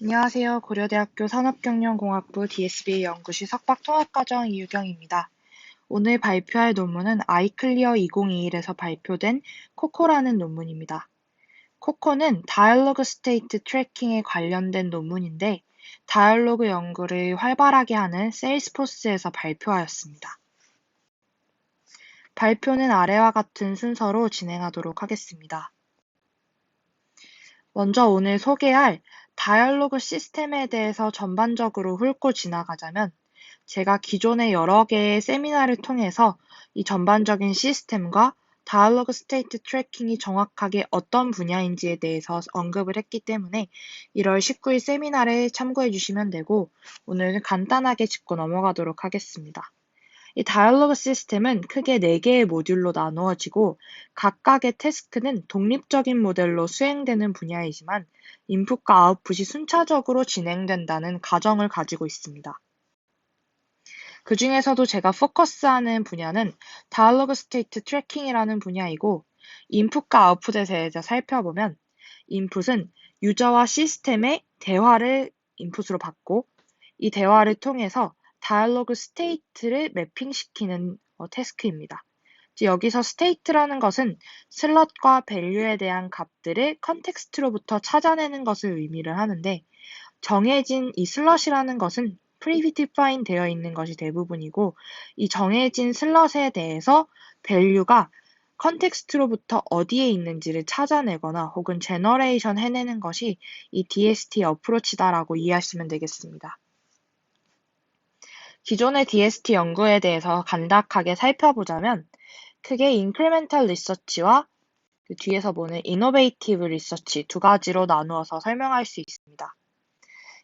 안녕하세요. 고려대학교 산업경영공학부 DSBA 연구실 석박통합과정 이유경입니다. 오늘 발표할 논문은 아이클리어 2021에서 발표된 코코라는 논문입니다. 코코는 다이얼로그 스테이트 트래킹에 관련된 논문인데 다이얼로그 연구를 활발하게 하는 세일스포스에서 발표하였습니다. 발표는 아래와 같은 순서로 진행하도록 하겠습니다. 먼저 오늘 소개할 다이얼로그 시스템에 대해서 전반적으로 훑고 지나가자면 제가 기존의 여러 개의 세미나를 통해서 이 전반적인 시스템과 다이얼로그 스테이트 트래킹이 정확하게 어떤 분야인지에 대해서 언급을 했기 때문에 1월 19일 세미나를 참고해 주시면 되고 오늘 간단하게 짚고 넘어가도록 하겠습니다. 이 다이얼로그 시스템은 크게 4개의 모듈로 나누어지고 각각의 태스크는 독립적인 모델로 수행되는 분야이지만 인풋과 아웃풋이 순차적으로 진행된다는 가정을 가지고 있습니다. 그 중에서도 제가 포커스하는 분야는 다이얼로그 스테이트 트래킹이라는 분야이고 인풋과 아웃풋에 대해서 살펴보면 인풋은 유저와 시스템의 대화를 인풋으로 받고 이 대화를 통해서 다이얼로그 스테이트를 매핑시키는 태스크입니다. 여기서 스테이트라는 것은 슬롯과 밸류에 대한 값들을 컨텍스트로부터 찾아내는 것을 의미를 하는데 정해진 이 슬롯이라는 것은 프리디파인 되어 있는 것이 대부분이고 이 정해진 슬롯에 대해서 밸류가 컨텍스트로부터 어디에 있는지를 찾아내거나 혹은 제너레이션 해내는 것이 이 DST 어프로치다라고 이해하시면 되겠습니다. 기존의 DST 연구에 대해서 간략하게 살펴보자면 크게 인크리멘탈 리서치와 그 뒤에서 보는 이노베이티브 리서치 두 가지로 나누어서 설명할 수 있습니다.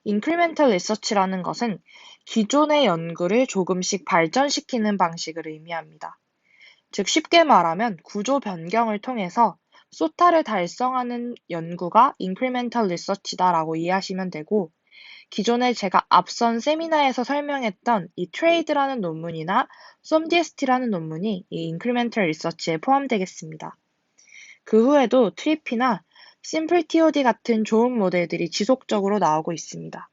인크리멘탈 리서치라는 것은 기존의 연구를 조금씩 발전시키는 방식을 의미합니다. 즉 쉽게 말하면 구조 변경을 통해서 소타를 달성하는 연구가 인크리멘탈 리서치다라고 이해하시면 되고 기존에 제가 앞선 세미나에서 설명했던 이 트레이드라는 논문이나 솜DST라는 논문이 이 인크리멘탈 리서치에 포함되겠습니다. 그 후에도 트리피나 심플TOD 같은 좋은 모델들이 지속적으로 나오고 있습니다.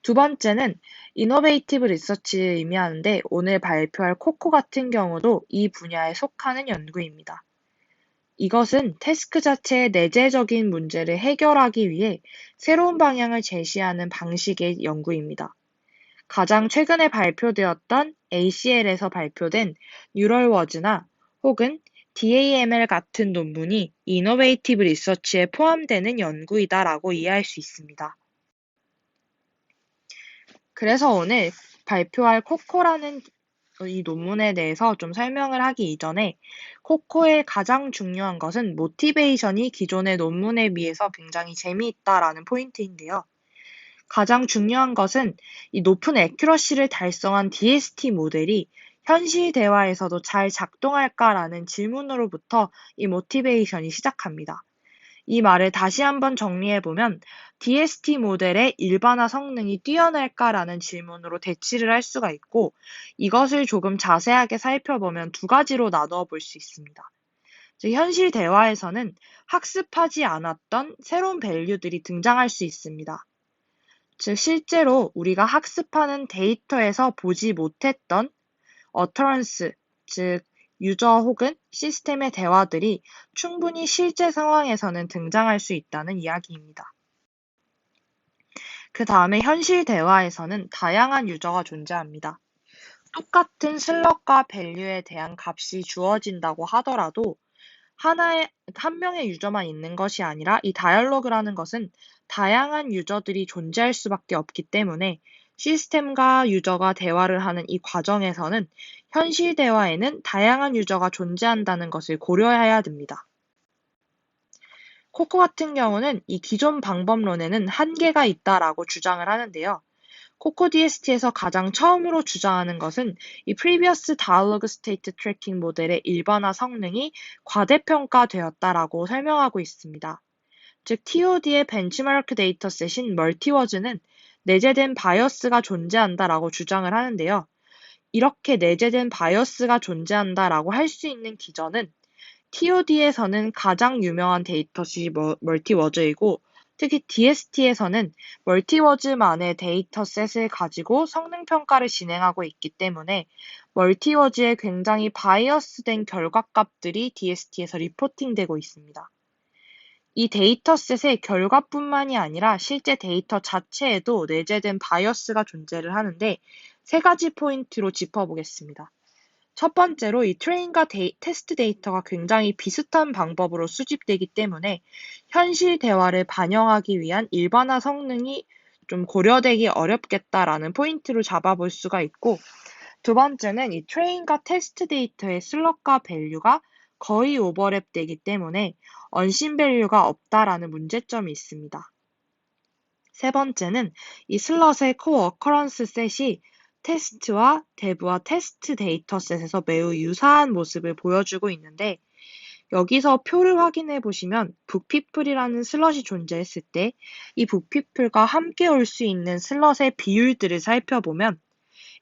두 번째는 이노베이티브 리서치를 의미하는데 오늘 발표할 코코 같은 경우도 이 분야에 속하는 연구입니다. 이것은 태스크 자체의 내재적인 문제를 해결하기 위해 새로운 방향을 제시하는 방식의 연구입니다. 가장 최근에 발표되었던 ACL에서 발표된 뉴럴워즈나 혹은 DAML 같은 논문이 이노베이티브 리서치에 포함되는 연구이다라고 이해할 수 있습니다. 그래서 오늘 발표할 코코라는 이 논문에 대해서 좀 설명을 하기 이전에 코코의 가장 중요한 것은 모티베이션이 기존의 논문에 비해서 굉장히 재미있다라는 포인트인데요. 가장 중요한 것은 이 높은 애큐러시를 달성한 DST 모델이 현실 대화에서도 잘 작동할까라는 질문으로부터 이 모티베이션이 시작합니다. 이 말을 다시 한번 정리해보면 DST 모델의 일반화 성능이 뛰어날까라는 질문으로 대치를 할 수가 있고 이것을 조금 자세하게 살펴보면 두 가지로 나누어 볼 수 있습니다. 즉, 현실 대화에서는 학습하지 않았던 새로운 밸류들이 등장할 수 있습니다. 즉, 실제로 우리가 학습하는 데이터에서 보지 못했던 어터런스, 즉 유저 혹은 시스템의 대화들이 충분히 실제 상황에서는 등장할 수 있다는 이야기입니다. 그 다음에 현실 대화에서는 다양한 유저가 존재합니다. 똑같은 슬롯과 밸류에 대한 값이 주어진다고 하더라도 한 명의 유저만 있는 것이 아니라 이 다이얼로그라는 것은 다양한 유저들이 존재할 수밖에 없기 때문에 시스템과 유저가 대화를 하는 이 과정에서는 현실 대화에는 다양한 유저가 존재한다는 것을 고려해야 됩니다. 코코 같은 경우는 이 기존 방법론에는 한계가 있다라고 주장을 하는데요. 코코 DST에서 가장 처음으로 주장하는 것은 이 Previous Dialog State Tracking 모델의 일반화 성능이 과대평가되었다라고 설명하고 있습니다. 즉 TOD의 벤치마크 데이터셋인 멀티워즈는 내재된 바이어스가 존재한다라고 주장을 하는데요. 이렇게 내재된 바이어스가 존재한다라고 할 수 있는 기전은 TOD에서는 가장 유명한 데이터셋이 멀티워즈이고 특히 DST에서는 멀티워즈만의 데이터셋을 가지고 성능 평가를 진행하고 있기 때문에 멀티워즈에 굉장히 바이어스된 결과값들이 DST에서 리포팅되고 있습니다. 이 데이터셋의 결과뿐만이 아니라 실제 데이터 자체에도 내재된 바이어스가 존재를 하는데 세 가지 포인트로 짚어보겠습니다. 첫 번째로 이 트레인과 테스트 데이터가 굉장히 비슷한 방법으로 수집되기 때문에 현실 대화를 반영하기 위한 일반화 성능이 좀 고려되기 어렵겠다라는 포인트로 잡아볼 수가 있고, 두 번째는 이 트레인과 테스트 데이터의 슬럿과 밸류가 거의 오버랩되기 때문에 언신 밸류가 없다라는 문제점이 있습니다. 세 번째는 이 슬럿의 코어 어커런스 셋이 테스트와 데브와 테스트 데이터셋에서 매우 유사한 모습을 보여주고 있는데, 여기서 표를 확인해 보시면 북피플이라는 슬럿이 존재했을 때 이 북피플과 함께 올 수 있는 슬럿의 비율들을 살펴보면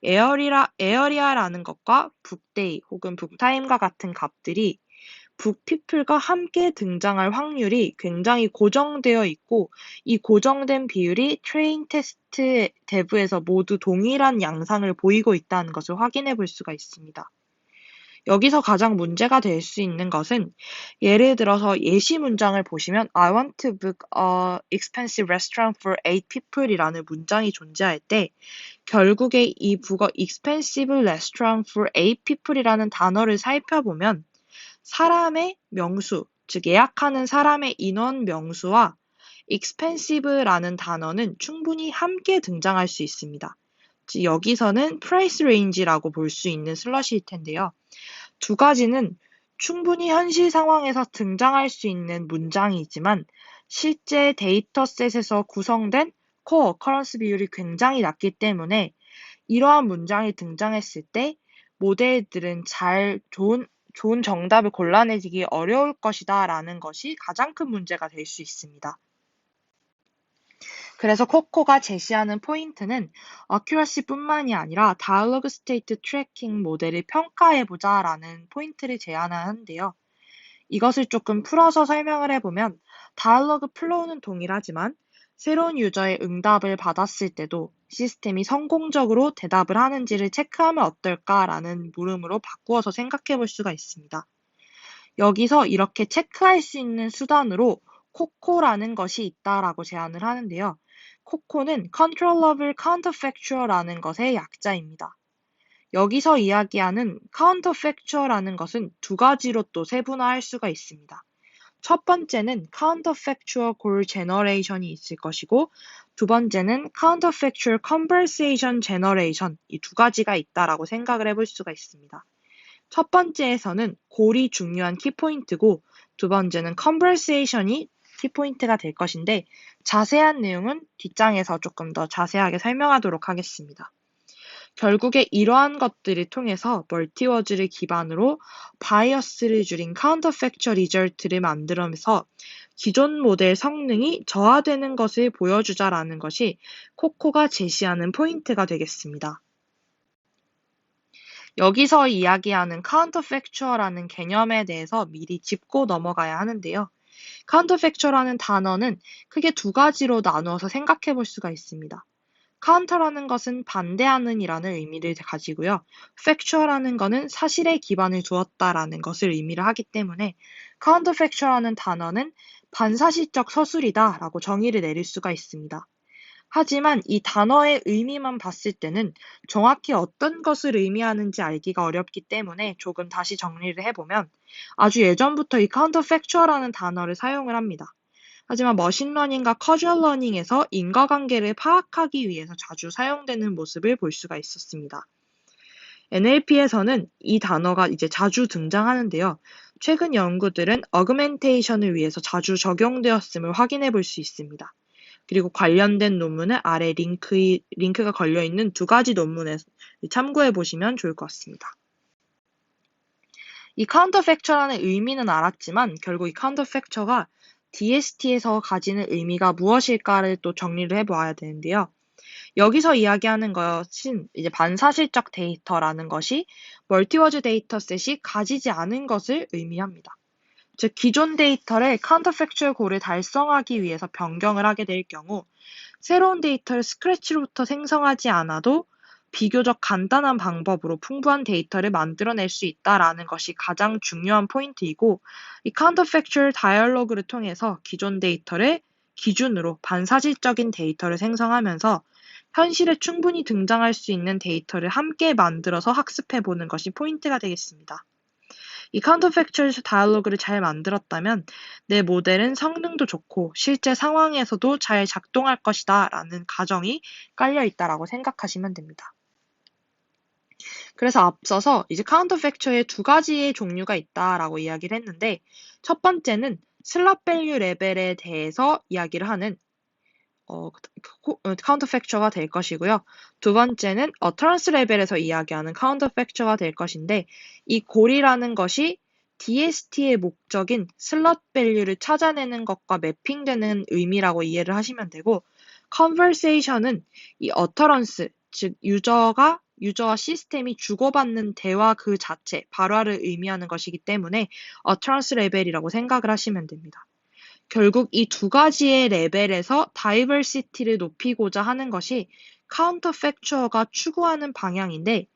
에어리아라는 것과 북데이 혹은 북타임과 같은 값들이 북피플과 함께 등장할 확률이 굉장히 고정되어 있고, 이 고정된 비율이 트레인 테스트 데브에서 모두 동일한 양상을 보이고 있다는 것을 확인해 볼 수가 있습니다. 여기서 가장 문제가 될 수 있는 것은, 예를 들어서 예시 문장을 보시면 I want to book a expensive restaurant for 8 people이라는 문장이 존재할 때 결국에 이 book a expensive restaurant for 8 people이라는 단어를 살펴보면 사람의 명수, 즉 예약하는 사람의 인원 명수와 expensive라는 단어는 충분히 함께 등장할 수 있습니다. 즉 여기서는 price range라고 볼 수 있는 슬롯일 텐데요. 두 가지는 충분히 현실 상황에서 등장할 수 있는 문장이지만 실제 데이터셋에서 구성된 코어 어커런스 비율이 굉장히 낮기 때문에 이러한 문장이 등장했을 때 모델들은 좋은 정답을 골라내기 어려울 것이다 라는 것이 가장 큰 문제가 될 수 있습니다. 그래서 코코가 제시하는 포인트는 어큐러시뿐만이 아니라 다이얼로그 스테이트 트래킹 모델을 평가해보자 라는 포인트를 제안하는데요. 이것을 조금 풀어서 설명을 해보면 다이얼로그 플로우는 동일하지만 새로운 유저의 응답을 받았을 때도 시스템이 성공적으로 대답을 하는지를 체크하면 어떨까라는 물음으로 바꾸어서 생각해 볼 수가 있습니다. 여기서 이렇게 체크할 수 있는 수단으로 코코라는 것이 있다라고 제안을 하는데요. 코코는 Controllable Counterfactual라는 것의 약자입니다. 여기서 이야기하는 Counterfactual라는 것은 두 가지로 또 세분화할 수가 있습니다. 첫 번째는 Counterfactual Goal Generation이 있을 것이고, 두 번째는 Counterfactual Conversation Generation, 이 두 가지가 있다라고 생각을 해볼 수가 있습니다. 첫 번째에서는 골이 중요한 키포인트고, 두 번째는 Conversation이 키포인트가 될 것인데, 자세한 내용은 뒷장에서 조금 더 자세하게 설명하도록 하겠습니다. 결국에 이러한 것들을 통해서 멀티워즈를 기반으로 바이어스를 줄인 카운터팩추얼 리절트를 만들면서 기존 모델 성능이 저하되는 것을 보여주자라는 것이 코코가 제시하는 포인트가 되겠습니다. 여기서 이야기하는 카운터팩추얼이라는 개념에 대해서 미리 짚고 넘어가야 하는데요. 카운터팩추얼이라는 단어는 크게 두 가지로 나누어서 생각해 볼 수가 있습니다. 카운터라는 것은 반대하는 이라는 의미를 가지고요. factual라는 것은 사실에 기반을 두었다라는 것을 의미를 하기 때문에 counterfactual라는 단어는 반사실적 서술이다 라고 정의를 내릴 수가 있습니다. 하지만 이 단어의 의미만 봤을 때는 정확히 어떤 것을 의미하는지 알기가 어렵기 때문에 조금 다시 정리를 해보면 아주 예전부터 이 counterfactual라는 단어를 사용을 합니다. 하지만 머신러닝과 커주얼 러닝에서 인과관계를 파악하기 위해서 자주 사용되는 모습을 볼 수가 있었습니다. NLP에서는 이 단어가 이제 자주 등장하는데요. 최근 연구들은 어그멘테이션을 위해서 자주 적용되었음을 확인해 볼 수 있습니다. 그리고 관련된 논문은 아래 링크가 걸려있는 두 가지 논문에 참고해 보시면 좋을 것 같습니다. 이 카운터팩처라는 의미는 알았지만 결국 이 카운터팩처가 DST에서 가지는 의미가 무엇일까를 또 정리를 해보아야 되는데요. 여기서 이야기하는 것은 이제 반사실적 데이터라는 것이 멀티워즈 데이터셋이 가지지 않은 것을 의미합니다. 즉 기존 데이터를 counterfactual goal을 달성하기 위해서 변경을 하게 될 경우 새로운 데이터를 스크래치로부터 생성하지 않아도 비교적 간단한 방법으로 풍부한 데이터를 만들어낼 수 있다라는 것이 가장 중요한 포인트이고, 이 counterfactual dialog를 통해서 기존 데이터를 기준으로 반사실적인 데이터를 생성하면서 현실에 충분히 등장할 수 있는 데이터를 함께 만들어서 학습해보는 것이 포인트가 되겠습니다. 이 counterfactual dialog를 잘 만들었다면 내 모델은 성능도 좋고 실제 상황에서도 잘 작동할 것이다 라는 가정이 깔려 있다라고 생각하시면 됩니다. 그래서 앞서서 이제 counterfactual에 두 가지의 종류가 있다라고 이야기를 했는데, 첫 번째는 slot value 레벨에 대해서 이야기를 하는 counterfactual가 될 것이고요. 두 번째는 occurrence 레벨에서 이야기하는 counterfactual가 될 것인데, 이 골이라는 것이 DST의 목적인 slot value를 찾아내는 것과 매핑되는 의미라고 이해를 하시면 되고, conversation은 이 occurrence, 즉 유저와 시스템이 주고받는 대화 그 자체, 발화를 의미하는 것이기 때문에 occurrence 레벨이라고 생각을 하시면 됩니다. 결국 이 두 가지의 레벨에서 다이버시티를 높이고자 하는 것이 counterfactual가 추구하는 방향인데,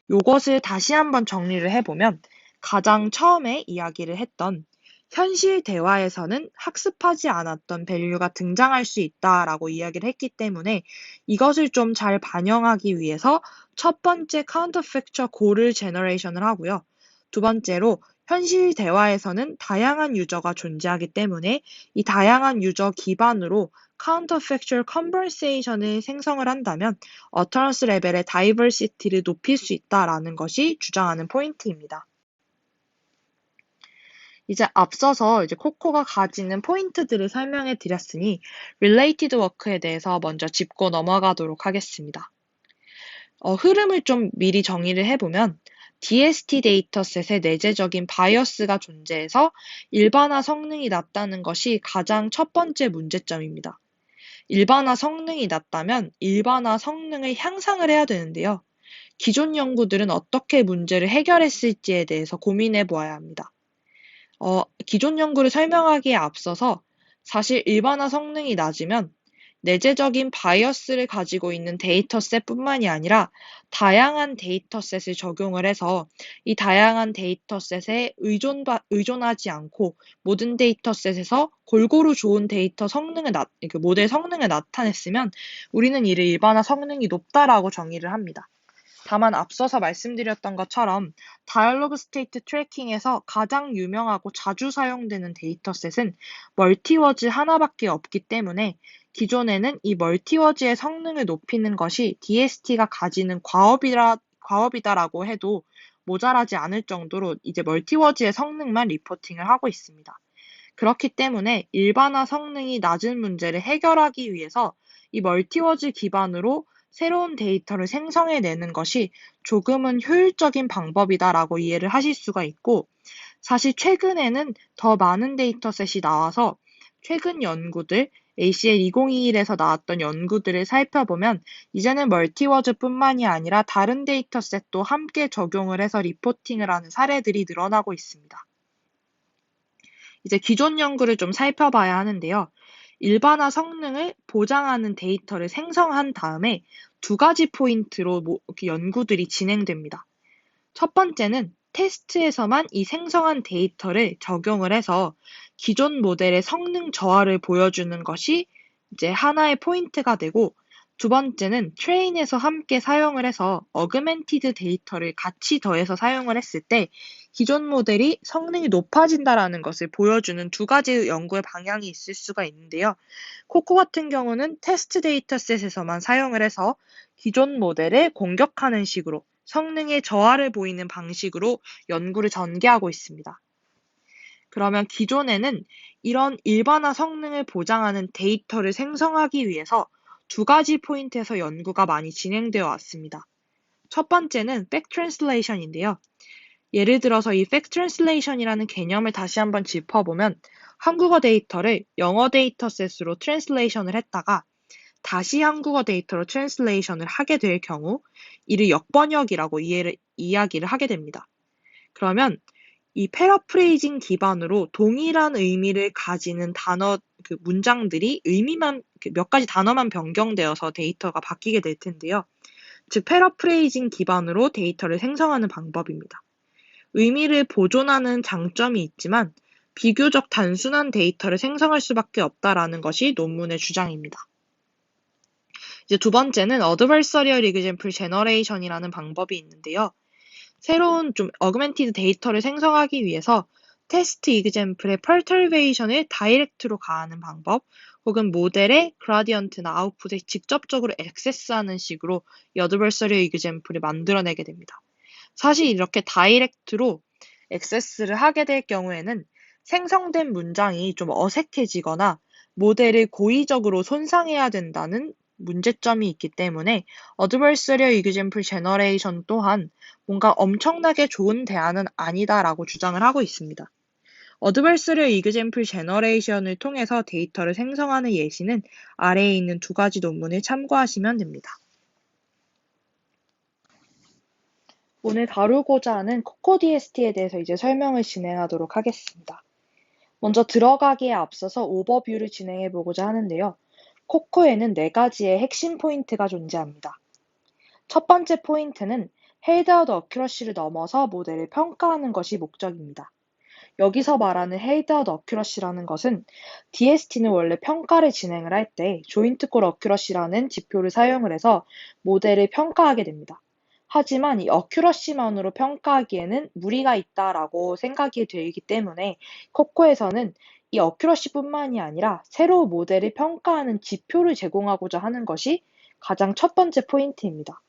이것을 다시 한번 정리를 해보면 가장 처음에 이야기를 했던 현실 대화에서는 학습하지 않았던 밸류가 등장할 수 있다라고 이야기를 했기 때문에 이것을 좀 잘 반영하기 위해서 첫 번째 counterfactual goal을 제너레이션을 하고요. 두 번째로 현실 대화에서는 다양한 유저가 존재하기 때문에 이 다양한 유저 기반으로 counterfactual conversation을 생성을 한다면 occurrence 레벨의 diversity를 높일 수 있다라는 것이 주장하는 포인트입니다. 이제 앞서서 코코가 가지는 포인트들을 설명해 드렸으니 related work에 대해서 먼저 짚고 넘어가도록 하겠습니다. 흐름을 좀 미리 정의를 해보면 DST 데이터셋에 내재적인 바이어스가 존재해서 일반화 성능이 낮다는 것이 가장 첫 번째 문제점입니다. 일반화 성능이 낮다면 일반화 성능을 향상을 해야 되는데요. 기존 연구들은 어떻게 문제를 해결했을지에 대해서 고민해 보아야 합니다. 기존 연구를 설명하기에 앞서서 사실 일반화 성능이 낮으면 내재적인 바이어스를 가지고 있는 데이터셋뿐만이 아니라 다양한 데이터셋을 적용을 해서 이 다양한 데이터셋에 의존하지 않고 모든 데이터셋에서 골고루 좋은 데이터 성능을 모델 성능을 나타냈으면 우리는 이를 일반화 성능이 높다라고 정의를 합니다. 다만 앞서서 말씀드렸던 것처럼 다이얼로그 스테이트 트래킹에서 가장 유명하고 자주 사용되는 데이터셋은 멀티워즈 하나밖에 없기 때문에 기존에는 이 멀티워즈의 성능을 높이는 것이 DST가 가지는 과업이다라고 해도 모자라지 않을 정도로 이제 멀티워즈의 성능만 리포팅을 하고 있습니다. 그렇기 때문에 일반화 성능이 낮은 문제를 해결하기 위해서 이 멀티워즈 기반으로 새로운 데이터를 생성해내는 것이 조금은 효율적인 방법이다라고 이해를 하실 수가 있고, 사실 최근에는 더 많은 데이터셋이 나와서 최근 연구들, ACL 2021에서 나왔던 연구들을 살펴보면 이제는 멀티워즈뿐만이 아니라 다른 데이터셋도 함께 적용을 해서 리포팅을 하는 사례들이 늘어나고 있습니다. 이제 기존 연구를 좀 살펴봐야 하는데요. 일반화 성능을 보장하는 데이터를 생성한 다음에 두 가지 포인트로 연구들이 진행됩니다. 첫 번째는 테스트에서만 이 생성한 데이터를 적용을 해서 기존 모델의 성능 저하를 보여주는 것이 이제 하나의 포인트가 되고, 두 번째는 트레인에서 함께 사용을 해서 어그멘티드 데이터를 같이 더해서 사용을 했을 때 기존 모델이 성능이 높아진다라는 것을 보여주는 두 가지 연구의 방향이 있을 수가 있는데요. 코코 같은 경우는 테스트 데이터셋에서만 사용을 해서 기존 모델을 공격하는 식으로 성능의 저하를 보이는 방식으로 연구를 전개하고 있습니다. 그러면 기존에는 이런 일반화 성능을 보장하는 데이터를 생성하기 위해서 두 가지 포인트에서 연구가 많이 진행되어 왔습니다. 첫 번째는 Fact Translation인데요. 예를 들어서 이 Fact Translation이라는 개념을 다시 한번 짚어보면 한국어 데이터를 영어 데이터셋으로 트랜슬레이션을 했다가 다시 한국어 데이터로 트랜슬레이션을 하게 될 경우 이를 역번역이라고 이야기를 하게 됩니다. 그러면 이 패러프레이징 기반으로 동일한 의미를 가지는 단어, 문장들이 의미만, 몇 가지 단어만 변경되어서 데이터가 바뀌게 될 텐데요. 즉, 패러프레이징 기반으로 데이터를 생성하는 방법입니다. 의미를 보존하는 장점이 있지만 비교적 단순한 데이터를 생성할 수밖에 없다라는 것이 논문의 주장입니다. 이제 두 번째는 Adversarial Example Generation이라는 방법이 있는데요. 새로운 좀 어그멘티드 데이터를 생성하기 위해서 테스트 이그젬플의 perturbation을 다이렉트로 가하는 방법, 혹은 모델의 그라디언트나 아웃풋에 직접적으로 액세스하는 식으로 이 adversarial example을 만들어내게 됩니다. 사실 이렇게 다이렉트로 액세스를 하게 될 경우에는 생성된 문장이 좀 어색해지거나 모델을 고의적으로 손상해야 된다는 문제점이 있기 때문에 Adversarial Example Generation 또한 뭔가 엄청나게 좋은 대안은 아니다라고 주장을 하고 있습니다. Adversarial Example Generation을 통해서 데이터를 생성하는 예시는 아래에 있는 두 가지 논문을 참고하시면 됩니다. 오늘 다루고자 하는 COCO-DST에 대해서 이제 설명을 진행하도록 하겠습니다. 먼저 들어가기에 앞서서 오버뷰를 진행해 보고자 하는데요. COCO에는 4가지의 핵심 포인트가 존재합니다. 첫 번째 포인트는 헤이드아웃 어큐러시를 넘어서 모델을 평가하는 것이 목적입니다. 여기서 말하는 헤이드아웃 어큐러시라는 것은 DST는 원래 평가를 진행을 할 때 조인트 콜 어큐러시라는 지표를 사용을 해서 모델을 평가하게 됩니다. 하지만 이 어큐러시만으로 평가하기에는 무리가 있다라고 생각이 들기 때문에 코코에서는 이 어큐러시뿐만이 아니라 새로 모델을 평가하는 지표를 제공하고자 하는 것이 가장 첫 번째 포인트입니다.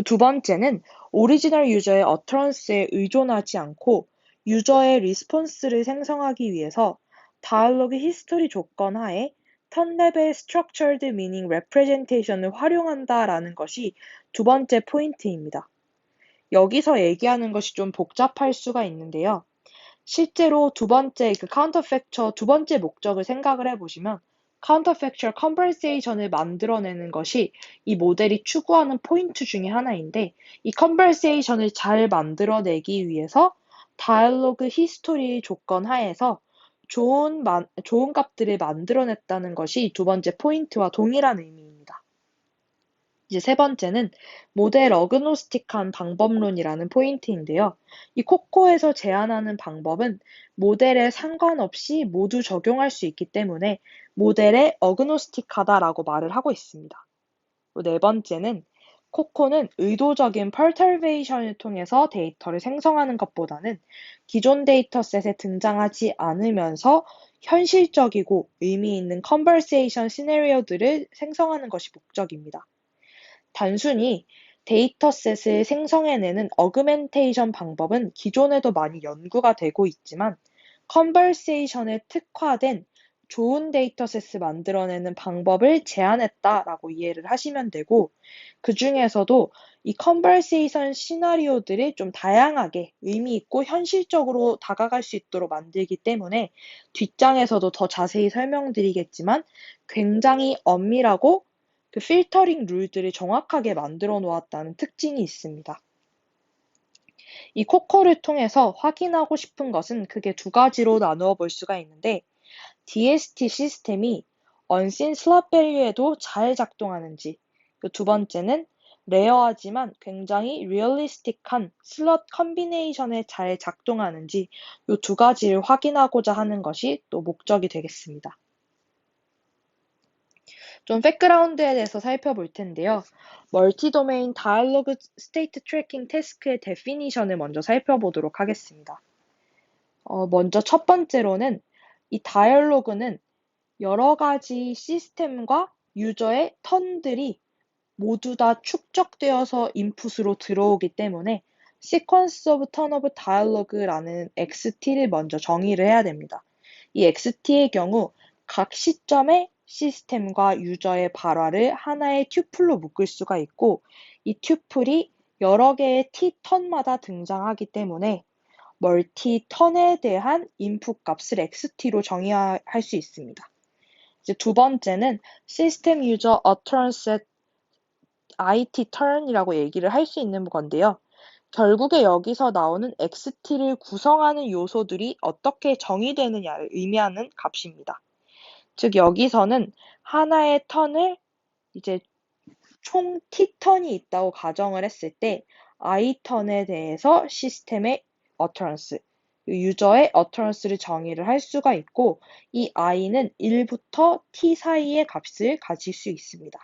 두 번째는 오리지널 유저의 어터런스에 의존하지 않고 유저의 리스폰스를 생성하기 위해서 다이얼로그 히스토리 조건 하에 턴랩의 Structured Meaning Representation을 활용한다라는 것이 두 번째 포인트입니다. 여기서 얘기하는 것이 좀 복잡할 수가 있는데요. 실제로 두 번째 카운터팩처 두 번째 목적을 생각을 해보시면 카운터팩처 컨버세이션을 만들어내는 것이 이 모델이 추구하는 포인트 중에 하나인데 이 컨버세이션을 잘 만들어내기 위해서 다이얼로그 히스토리 조건 하에서 좋은 값들을 만들어냈다는 것이 두 번째 포인트와 동일한 의미입니다. 이제 세 번째는 모델 어그노스틱한 방법론이라는 포인트인데요. 이 코코에서 제안하는 방법은 모델에 상관없이 모두 적용할 수 있기 때문에 모델에 어그노스틱하다라고 말을 하고 있습니다. 네 번째는 코코는 의도적인 perturbation을 통해서 데이터를 생성하는 것보다는 기존 데이터셋에 등장하지 않으면서 현실적이고 의미 있는 conversation 시나리오들을 생성하는 것이 목적입니다. 단순히 데이터셋을 생성해내는 어그멘테이션 방법은 기존에도 많이 연구가 되고 있지만 컨버세이션에 특화된 좋은 데이터셋을 만들어내는 방법을 제안했다라고 이해를 하시면 되고 그 중에서도 이 컨버세이션 시나리오들이 좀 다양하게 의미 있고 현실적으로 다가갈 수 있도록 만들기 때문에 뒷장에서도 더 자세히 설명드리겠지만 굉장히 엄밀하고 그 필터링 룰들을 정확하게 만들어 놓았다는 특징이 있습니다. 이 코코를 통해서 확인하고 싶은 것은 크게 두 가지로 나누어 볼 수가 있는데 DST 시스템이 unseen slot value에도 잘 작동하는지, 두 번째는 레어하지만 굉장히 리얼리스틱한 슬롯 컨비네이션에 잘 작동하는지 이 두 가지를 확인하고자 하는 것이 또 목적이 되겠습니다. 좀 백그라운드에 대해서 살펴볼 텐데요. 멀티 도메인 다이얼로그 스테이트 트래킹 태스크의 데피니션을 먼저 살펴보도록 하겠습니다. 먼저 첫 번째로는 이 다이얼로그는 여러 가지 시스템과 유저의 턴들이 모두 다 축적되어서 인풋으로 들어오기 때문에 Sequence of Turn of Dialogue라는 XT를 먼저 정의를 해야 됩니다. 이 XT의 경우 각 시점에 시스템과 유저의 발화를 하나의 튜플로 묶을 수가 있고 이 튜플이 여러 개의 T턴마다 등장하기 때문에 멀티 턴에 대한 인풋 값을 XT로 정의할 수 있습니다. 이제 두 번째는 시스템 유저 어터런스 IT turn이라고 얘기를 할 수 있는 건데요. 결국에 여기서 나오는 xt를 구성하는 요소들이 어떻게 정의되느냐를 의미하는 값입니다. 즉 여기서는 하나의 턴을 이제 총 t턴이 있다고 가정을 했을 때 i턴에 대해서 시스템의 utterance, 유저의 utterance를 정의를 할 수가 있고 이 i는 1부터 t 사이의 값을 가질 수 있습니다.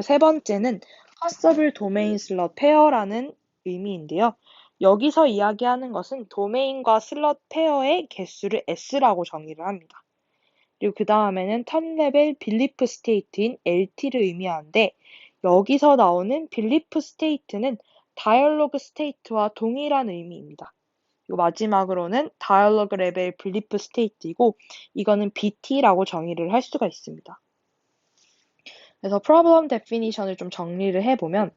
세 번째는 커서블 도메인 슬롯 페어라는 의미인데요. 여기서 이야기하는 것은 도메인과 슬롯 페어의 개수를 s라고 정의를 합니다. 그리고 그 다음에는 턴 레벨 빌리프 스테이트인 LT를 의미하는데 여기서 나오는 빌리프 스테이트는 다이얼로그 스테이트와 동일한 의미입니다. 그리고 마지막으로는 다이얼로그 레벨 빌리프 스테이트이고 이거는 BT라고 정의를 할 수가 있습니다. 그래서 problem definition을 좀 정리를 해보면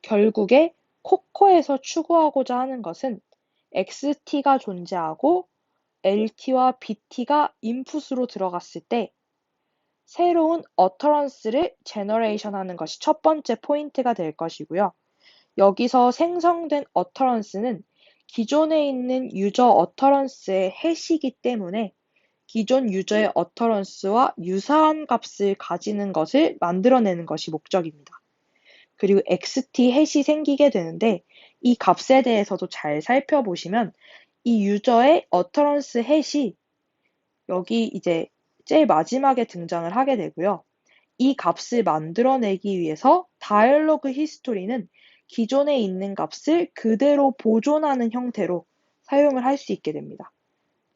결국에 코코에서 추구하고자 하는 것은 XT가 존재하고 LT와 BT가 인풋으로 들어갔을 때 새로운 utterance를 generation 하는 것이 첫 번째 포인트가 될 것이고요. 여기서 생성된 utterance는 기존에 있는 유저 utterance의 해시이기 때문에 기존 유저의 utterance와 유사한 값을 가지는 것을 만들어내는 것이 목적입니다. 그리고 xt 해시 생기게 되는데 이 값에 대해서도 잘 살펴보시면 이 유저의 utterance 해시 여기 이제 제일 마지막에 등장을 하게 되고요. 이 값을 만들어내기 위해서 다이얼로그 히스토리는 기존에 있는 값을 그대로 보존하는 형태로 사용을 할 수 있게 됩니다.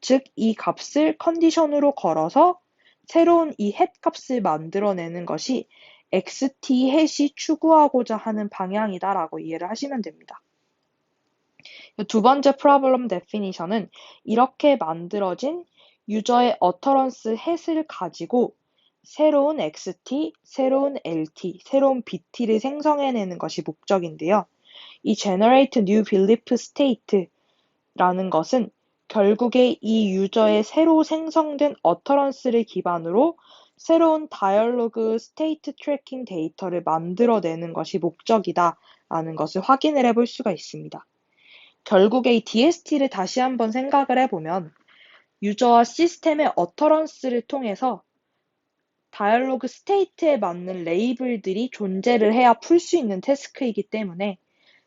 즉, 이 값을 컨디션으로 걸어서 새로운 이 햇 값을 만들어내는 것이 xt 햇이 추구하고자 하는 방향이다라고 이해를 하시면 됩니다. 두 번째 problem definition은 이렇게 만들어진 유저의 utterance 햇을 가지고 새로운 xt, 새로운 lt, 새로운 bt를 생성해내는 것이 목적인데요. 이 generate new belief state라는 것은 결국에 이 유저의 새로 생성된 utterance를 기반으로 새로운 다이얼로그 스테이트 트래킹 데이터를 만들어내는 것이 목적이다라는 것을 확인을 해볼 수가 있습니다. 결국에 이 DST를 다시 한번 생각을 해보면 유저와 시스템의 utterance를 통해서 다이얼로그 스테이트에 맞는 레이블들이 존재를 해야 풀 수 있는 태스크이기 때문에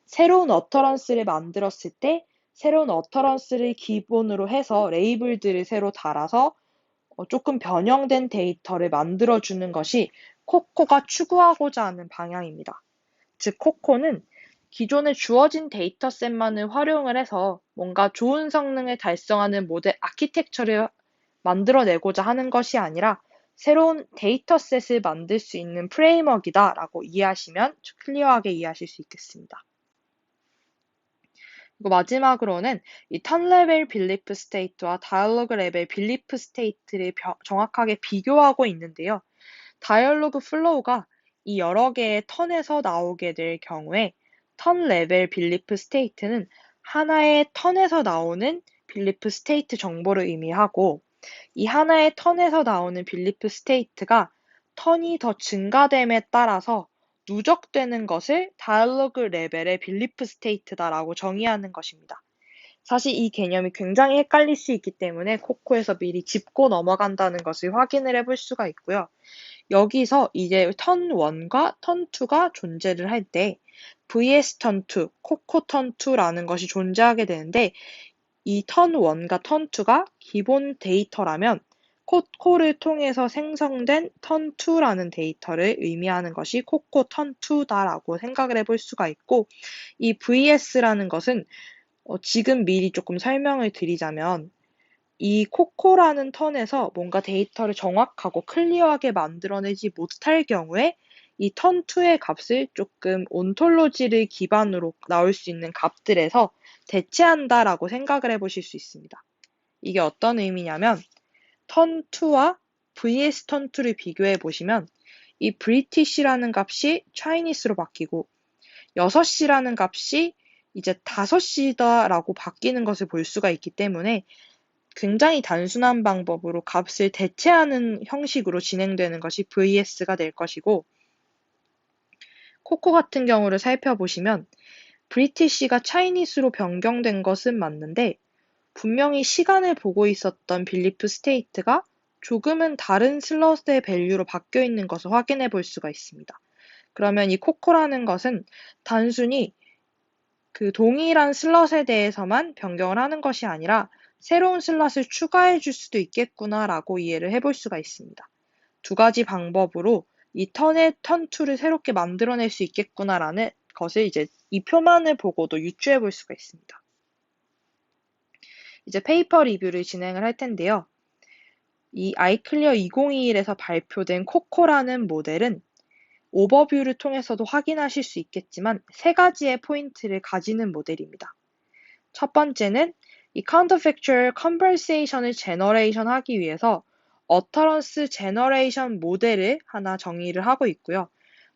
새로운 utterance를 만들었을 때 새로운 utterance를 기본으로 해서 레이블들을 새로 달아서 조금 변형된 데이터를 만들어주는 것이 코코가 추구하고자 하는 방향입니다. 즉, 코코는 기존에 주어진 데이터셋만을 활용을 해서 뭔가 좋은 성능을 달성하는 모델 아키텍처를 만들어내고자 하는 것이 아니라 새로운 데이터셋을 만들 수 있는 프레임워크이다라고 이해하시면 클리어하게 이해하실 수 있겠습니다. 그리고 마지막으로는 이 턴 레벨 빌리프 스테이트와 다이얼로그 레벨 빌리프 스테이트를 정확하게 비교하고 있는데요. 다이얼로그 플로우가 이 여러 개의 턴에서 나오게 될 경우에 턴 레벨 빌리프 스테이트는 하나의 턴에서 나오는 빌리프 스테이트 정보를 의미하고 이 하나의 턴에서 나오는 빌리프 스테이트가 턴이 더 증가됨에 따라서 누적되는 것을 다이얼로그 레벨의 빌리프 스테이트다라고 정의하는 것입니다. 사실 이 개념이 굉장히 헷갈릴 수 있기 때문에 코코에서 미리 짚고 넘어간다는 것을 확인을 해볼 수가 있고요. 여기서 이제 턴 1과 턴 2가 존재를 할 때 vs 턴 2, 코코 턴 2라는 것이 존재하게 되는데 이 턴 1과 턴 2가 기본 데이터라면 코코를 통해서 생성된 턴 2라는 데이터를 의미하는 것이 코코 턴 2다라고 생각을 해볼 수가 있고 이 vs라는 것은 지금 미리 조금 설명을 드리자면 이 코코라는 턴에서 뭔가 데이터를 정확하고 클리어하게 만들어내지 못할 경우에 이 턴 2의 값을 조금 온톨로지를 기반으로 나올 수 있는 값들에서 대체한다라고 생각을 해보실 수 있습니다. 이게 어떤 의미냐면 턴 2와 vs 턴 2를 비교해 보시면 이 British라는 값이 Chinese로 바뀌고 6시라는 값이 이제 5시다라고 바뀌는 것을 볼 수가 있기 때문에 굉장히 단순한 방법으로 값을 대체하는 형식으로 진행되는 것이 VS가 될 것이고 코코 같은 경우를 살펴보시면 브리티시가 차이니스로 변경된 것은 맞는데 분명히 시간을 보고 있었던 빌리프 스테이트가 조금은 다른 슬롯의 밸류로 바뀌어 있는 것을 확인해 볼 수가 있습니다. 그러면 이 코코라는 것은 단순히 그 동일한 슬롯에 대해서만 변경을 하는 것이 아니라 새로운 슬롯을 추가해 줄 수도 있겠구나라고 이해를 해볼 수가 있습니다. 두 가지 방법으로 이 턴2를 새롭게 만들어낼 수 있겠구나라는 것을 이제 이 표만을 보고도 유추해 볼 수가 있습니다. 이제 페이퍼 리뷰를 진행을 할 텐데요. 이 아이클리어 2021에서 발표된 코코라는 모델은 오버뷰를 통해서도 확인하실 수 있겠지만 세 가지의 포인트를 가지는 모델입니다. 첫 번째는 이 counterfactual conversation을 제너레이션 하기 위해서 utterance generation 모델을 하나 정의를 하고 있고요.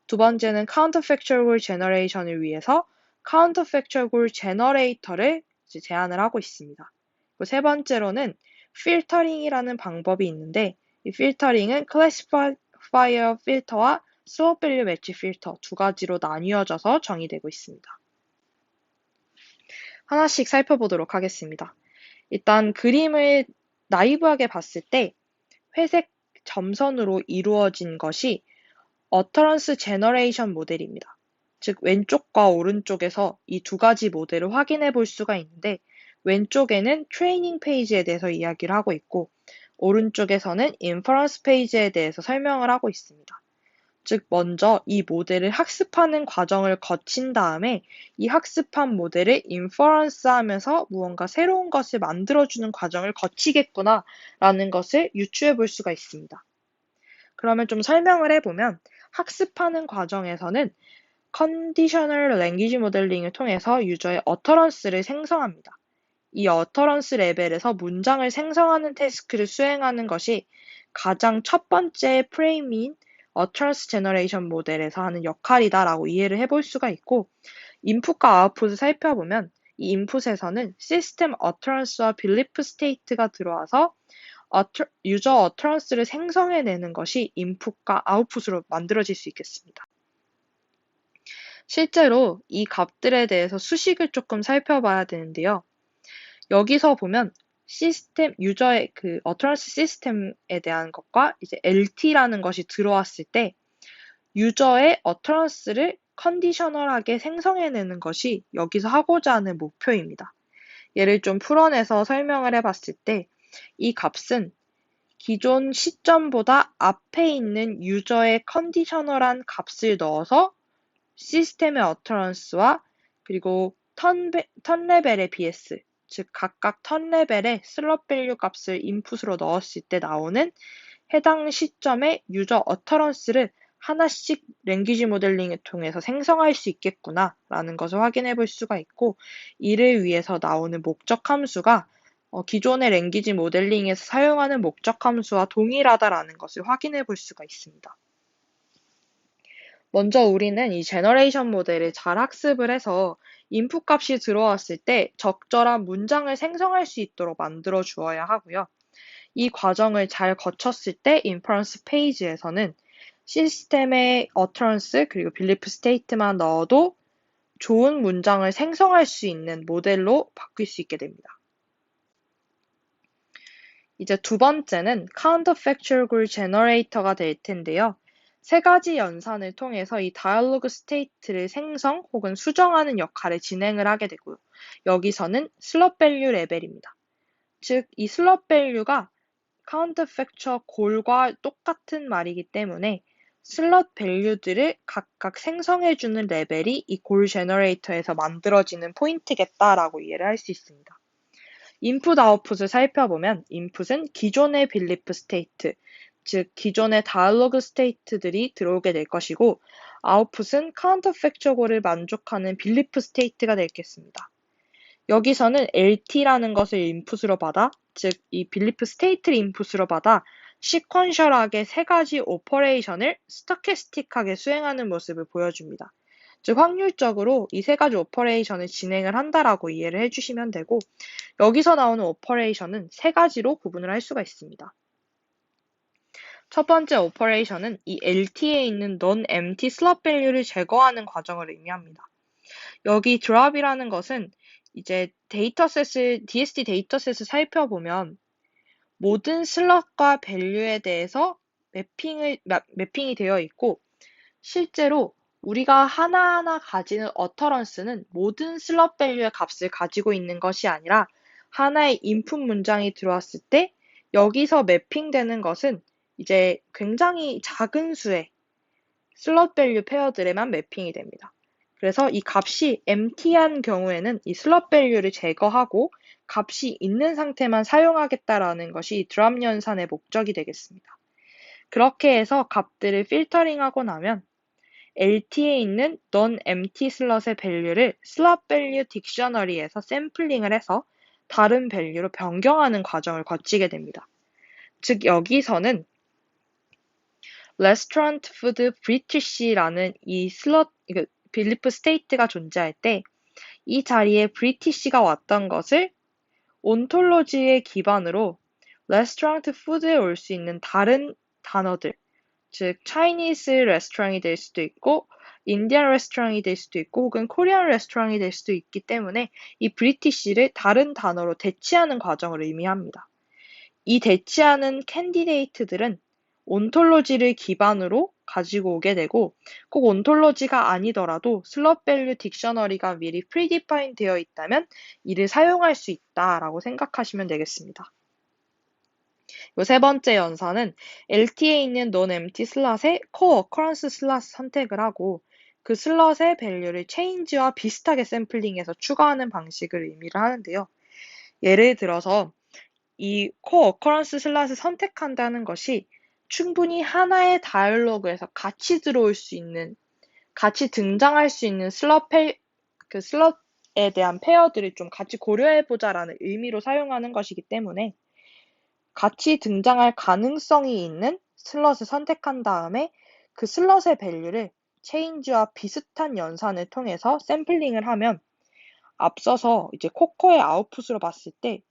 두 번째는 counterfactual generation을 위해서 counterfactual generator를 제안을 하고 있습니다. 그리고 세 번째로는 filtering이라는 방법이 있는데 이 filtering은 classifier filter와 slope value match filter 두 가지로 나뉘어져서 정의되고 있습니다. 하나씩 살펴보도록 하겠습니다. 일단 그림을 나이브하게 봤을 때 회색 점선으로 이루어진 것이 utterance generation 모델입니다. 즉 왼쪽과 오른쪽에서 이 두 가지 모델을 확인해 볼 수가 있는데 왼쪽에는 트레이닝 페이지에 대해서 이야기를 하고 있고 오른쪽에서는 인퍼런스 페이지에 대해서 설명을 하고 있습니다. 즉 먼저 이 모델을 학습하는 과정을 거친 다음에 이 학습한 모델을 인퍼런스 하면서 무언가 새로운 것을 만들어주는 과정을 거치겠구나 라는 것을 유추해 볼 수가 있습니다. 그러면 좀 설명을 해보면 학습하는 과정에서는 컨디셔널 랭귀지 모델링을 통해서 유저의 어터런스를 생성합니다. 이 어터런스 레벨에서 문장을 생성하는 태스크를 수행하는 것이 가장 첫 번째 프레임인 어터런스 제너레이션 모델에서 하는 역할이다라고 이해를 해볼 수가 있고 인풋과 아웃풋을 살펴보면 이 인풋에서는 시스템 어터런스와 빌리프 스테이트가 들어와서 유저 어터런스를 생성해내는 것이 인풋과 아웃풋으로 만들어질 수 있겠습니다. 실제로 이 값들에 대해서 수식을 조금 살펴봐야 되는데요. 여기서 보면 시스템, 유저의 그 어터런스 시스템에 대한 것과 이제 LT라는 것이 들어왔을 때 유저의 어터런스를 컨디셔널하게 생성해내는 것이 여기서 하고자 하는 목표입니다. 예를 좀 풀어내서 설명을 해봤을 때 이 값은 기존 시점보다 앞에 있는 유저의 컨디셔널한 값을 넣어서 시스템의 어터런스와 그리고 턴 레벨의 BS, 즉 각각 턴 레벨의 슬롯 밸류 값을 인풋으로 넣었을 때 나오는 해당 시점의 유저 어터런스를 하나씩 랭귀지 모델링을 통해서 생성할 수 있겠구나 라는 것을 확인해 볼 수가 있고 이를 위해서 나오는 목적 함수가 기존의 랭귀지 모델링에서 사용하는 목적 함수와 동일하다라는 것을 확인해 볼 수가 있습니다. 먼저 우리는 이 제너레이션 모델을 잘 학습을 해서 인풋 값이 들어왔을 때 적절한 문장을 생성할 수 있도록 만들어 주어야 하고요. 이 과정을 잘 거쳤을 때 인퍼런스 페이지에서는 시스템의 어터런스 그리고 빌리프 스테이트만 넣어도 좋은 문장을 생성할 수 있는 모델로 바뀔 수 있게 됩니다. 이제 두 번째는 counterfactual generator가 될 텐데요. 세 가지 연산을 통해서 이 다이얼로그 스테이트를 생성 혹은 수정하는 역할을 진행을 하게 되고요. 여기서는 슬롯 밸류 레벨입니다. 즉, 이 슬롯 밸류가 counterfactual 골과 똑같은 말이기 때문에 슬롯 밸류들을 각각 생성해주는 레벨이 이 골 제너레이터에서 만들어지는 포인트겠다라고 이해를 할 수 있습니다. 인풋 아웃풋을 살펴보면 인풋은 기존의 빌리프 스테이트, 즉 기존의 다이얼로그 스테이트들이 들어오게 될 것이고 아웃풋은 카운터팩처고를 만족하는 빌리프 스테이트가 되겠습니다. 여기서는 LT라는 것을 인풋으로 받아, 즉 이 빌리프 스테이트를 인풋으로 받아 시퀀셜하게 세 가지 오퍼레이션을 스토캐스틱하게 수행하는 모습을 보여줍니다. 즉 확률적으로 이 세 가지 오퍼레이션을 진행을 한다라고 이해를 해주시면 되고 여기서 나오는 오퍼레이션은 세 가지로 구분을 할 수가 있습니다. 첫 번째 오퍼레이션은 이 LT에 있는 non-empty slot value를 제거하는 과정을 의미합니다. 여기 drop이라는 것은 이제 DST 데이터셋을 살펴보면 모든 슬롯과 밸류에 대해서 매핑이 되어 있고, 실제로 우리가 하나하나 가지는 어터런스는 모든 슬롯 밸류의 값을 가지고 있는 것이 아니라 하나의 인풋 문장이 들어왔을 때 여기서 매핑되는 것은 이제 굉장히 작은 수의 슬롯 밸류 페어들에만 매핑이 됩니다. 그래서 이 값이 empty한 경우에는 이 슬롯 밸류를 제거하고 값이 있는 상태만 사용하겠다라는 것이 드랍 연산의 목적이 되겠습니다. 그렇게 해서 값들을 필터링하고 나면 LT에 있는 non-empty 슬롯의 밸류를 슬롯 밸류 딕셔너리에서 샘플링을 해서 다른 밸류로 변경하는 과정을 거치게 됩니다. 즉 여기서는 restaurant food British라는 이 빌리프 스테이트가 존재할 때 이 자리에 British가 왔던 것을 온톨로지의 기반으로 restaurant food에 올 수 있는 다른 단어들, 즉 Chinese 레스토랑이 될 수도 있고 인디안 레스토랑이 될 수도 있고 혹은 코리안 레스토랑이 될 수도 있기 때문에 이 브리티시를 다른 단어로 대치하는 과정을 의미합니다. 이 대치하는 캔디데이트들은 온톨로지를 기반으로 가지고 오게 되고 꼭 온톨로지가 아니더라도 슬롯 밸류 딕셔너리가 미리 프리디파인 되어 있다면 이를 사용할 수 있다라고 생각하시면 되겠습니다. 요 세 번째 연산은 LT에 있는 non-empty 슬롯의 co-occurrence 슬롯 선택을 하고 그 슬롯의 밸류를 change와 비슷하게 샘플링해서 추가하는 방식을 의미를 하는데요. 예를 들어서 이 co-occurrence 슬롯을 선택한다는 것이 충분히 하나의 다이얼로그에서 같이 들어올 수 있는, 같이 등장할 수 있는 슬롯에 대한 페어들을 좀 같이 고려해보자라는 의미로 사용하는 것이기 때문에 같이 등장할 가능성이 있는 슬롯을 선택한 다음에 그 슬롯의 밸류를 체인지와 비슷한 연산을 통해서 샘플링을 하면 앞서서 이제 코코의 아웃풋으로 봤을 때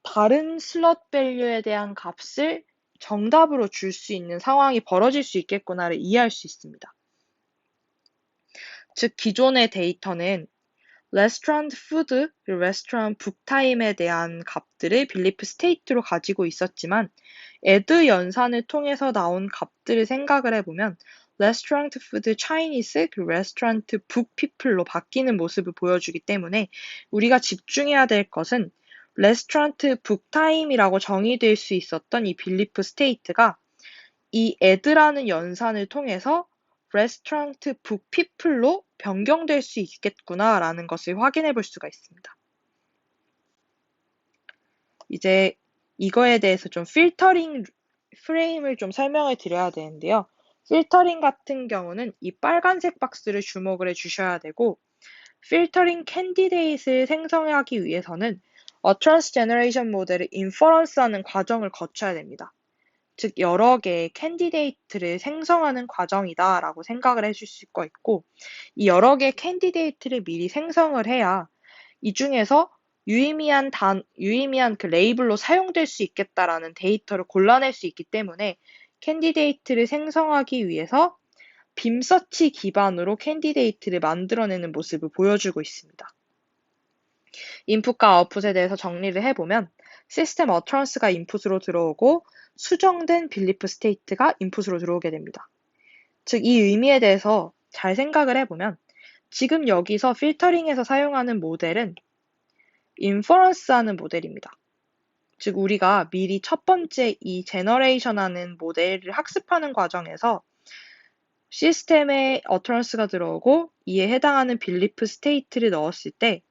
다른 슬롯 밸류에 대한 값을 정답으로 줄 수 있는 상황이 벌어질 수 있겠구나를 이해할 수 있습니다. 즉 기존의 데이터는 레스토랑 푸드, 그리고 레스토랑 북타임에 대한 값들을 빌리프 스테이트로 가지고 있었지만 애드 연산을 통해서 나온 값들을 생각을 해보면 레스토랑 푸드 차이니스, 그리고 레스토랑 북 피플로 바뀌는 모습을 보여주기 때문에 우리가 집중해야 될 것은 레스토랑 북타임이라고 정의될 수 있었던 이 빌리프 스테이트가 이 애드라는 연산을 통해서 레스토랑 북 피플로 변경될 수 있겠구나라는 것을 확인해 볼 수가 있습니다. 이제 이거에 대해서 좀 필터링 프레임을 좀 설명을 드려야 되는데요. 필터링 같은 경우는 이 빨간색 박스를 주목을 해 주셔야 되고 필터링 캔디데이트를 생성하기 위해서는 어트런스 제너레이션 모델을 인퍼런스하는 과정을 거쳐야 됩니다. 즉 여러 개의 캔디데이트를 생성하는 과정이다라고 생각을 해줄 수가 있고 이 여러 개의 캔디데이트를 미리 생성을 해야 이 중에서 유의미한 그 레이블로 사용될 수 있겠다라는 데이터를 골라낼 수 있기 때문에 캔디데이트를 생성하기 위해서 빔서치 기반으로 캔디데이트를 만들어내는 모습을 보여주고 있습니다. 인풋과 아웃풋에 대해서 정리를 해보면 시스템 어트런스가 인풋으로 들어오고 수정된 빌리프 스테이트가 인풋으로 들어오게 됩니다. 즉, 이 의미에 대해서 잘 생각을 해보면 지금 여기서 필터링에서 사용하는 모델은 인퍼런스 하는 모델입니다. 즉, 우리가 미리 첫 번째 이 제너레이션 하는 모델을 학습하는 과정에서 시스템에 어트런스가 들어오고 이에 해당하는 빌리프 스테이트를 넣었을 때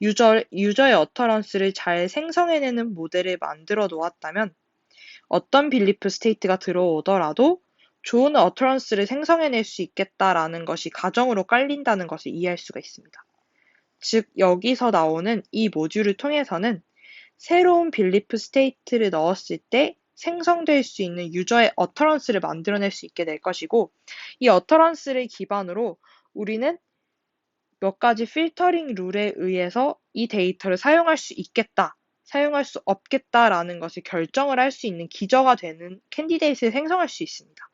유저의 어터런스를 잘 생성해내는 모델을 만들어 놓았다면 어떤 빌리프 스테이트가 들어오더라도 좋은 어터런스를 생성해낼 수 있겠다라는 것이 가정으로 깔린다는 것을 이해할 수가 있습니다. 즉 여기서 나오는 이 모듈을 통해서는 새로운 빌리프 스테이트를 넣었을 때 생성될 수 있는 유저의 어터런스를 만들어낼 수 있게 될 것이고 이 어터런스를 기반으로 우리는 몇 가지 필터링 룰에 의해서 이 데이터를 사용할 수 있겠다, 사용할 수 없겠다라는 것을 결정을 할 수 있는 기저가 되는 캔디데이트를 생성할 수 있습니다.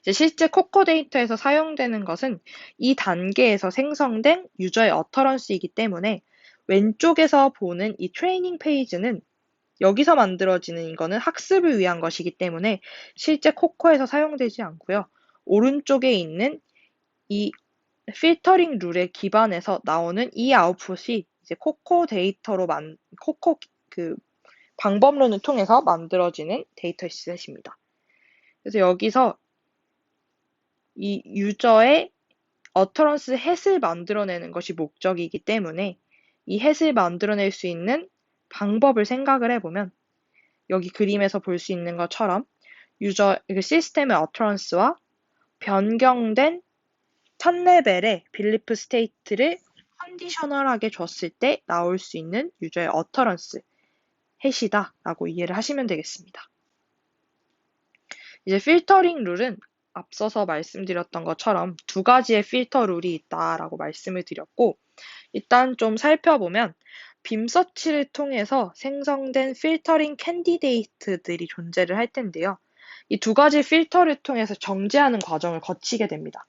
이제 실제 코코 데이터에서 사용되는 것은 이 단계에서 생성된 유저의 어터런스이기 때문에 왼쪽에서 보는 이 트레이닝 페이지는 여기서 만들어지는 이거는 학습을 위한 것이기 때문에 실제 코코에서 사용되지 않고요. 오른쪽에 있는 이 필터링 룰에 기반해서 나오는 이 아웃풋이 이제 코코 데이터로 코코 그 방법론을 통해서 만들어지는 데이터셋입니다. 그래서 여기서 이 유저의 어터런스 햇을 만들어내는 것이 목적이기 때문에 이 햇을 만들어낼 수 있는 방법을 생각을 해보면 여기 그림에서 볼 수 있는 것처럼 시스템의 어터런스와 변경된 첫 레벨의 빌리프 스테이트를 컨디셔널하게 줬을 때 나올 수 있는 유저의 어터런스 햇이다 라고 이해를 하시면 되겠습니다. 이제 필터링 룰은 앞서서 말씀드렸던 것처럼 두 가지의 필터 룰이 있다라고 말씀을 드렸고, 일단 좀 살펴보면 빔 서치를 통해서 생성된 필터링 캔디데이트들이 존재를 할 텐데요. 이 두 가지 필터를 통해서 정제하는 과정을 거치게 됩니다.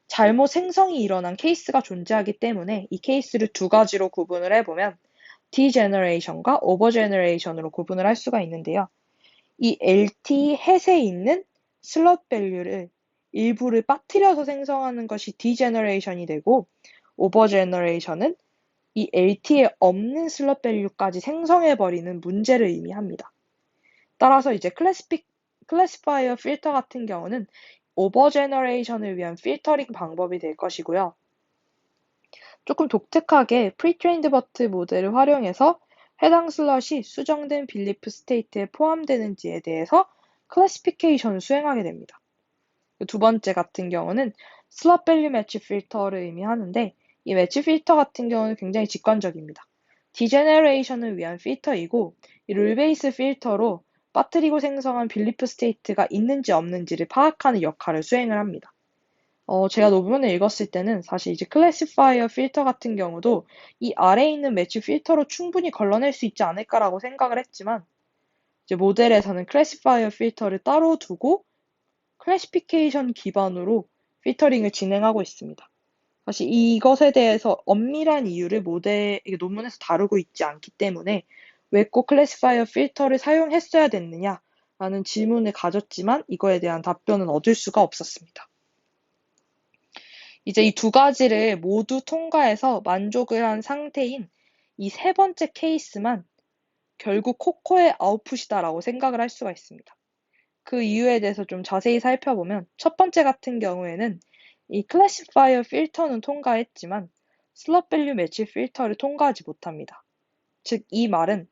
잘못 생성이 일어난 케이스가 존재하기 때문에 이 케이스를 두 가지로 구분을 해보면 디제너레이션과 오버제너레이션으로 구분을 할 수가 있는데요. 이 LT 햇에 있는 슬롯 밸류를 일부를 빠뜨려서 생성하는 것이 디제너레이션이 되고, 오버제너레이션은 이 LT에 없는 슬롯 밸류까지 생성해버리는 문제를 의미합니다. 따라서 이제 클래시파이어 필터 같은 경우는 오버제너레이션을 위한 필터링 방법이 될 것이고요. 조금 독특하게 프리트레인드 버트 모델을 활용해서 해당 슬롯이 수정된 빌리프 스테이트에 포함되는지에 대해서 클래시피케이션을 수행하게 됩니다. 두 번째 같은 경우는 슬롯 밸류 매치 필터를 의미하는데, 이 매치 필터 같은 경우는 굉장히 직관적입니다. 디제너레이션을 위한 필터이고, 이 룰 베이스 필터로 빠뜨리고 생성한 빌리프 스테이트가 있는지 없는지를 파악하는 역할을 수행을 합니다. 제가 논문을 읽었을 때는 사실 이제 클래시파이어 필터 같은 경우도 이 아래에 있는 매치 필터로 충분히 걸러낼 수 있지 않을까라고 생각을 했지만, 이제 모델에서는 클래시파이어 필터를 따로 두고 클래시피케이션 기반으로 필터링을 진행하고 있습니다. 사실 이것에 대해서 엄밀한 이유를 논문에서 다루고 있지 않기 때문에 왜 꼭 클래시파이어 필터를 사용했어야 됐느냐라는 질문을 가졌지만 이거에 대한 답변은 얻을 수가 없었습니다. 이제 이 두 가지를 모두 통과해서 만족을 한 상태인 이 세 번째 케이스만 결국 코코의 아웃풋이다라고 생각을 할 수가 있습니다. 그 이유에 대해서 좀 자세히 살펴보면 첫 번째 같은 경우에는 이 클래시파이어 필터는 통과했지만 슬롯 밸류 매치 필터를 통과하지 못합니다. 즉, 이 말은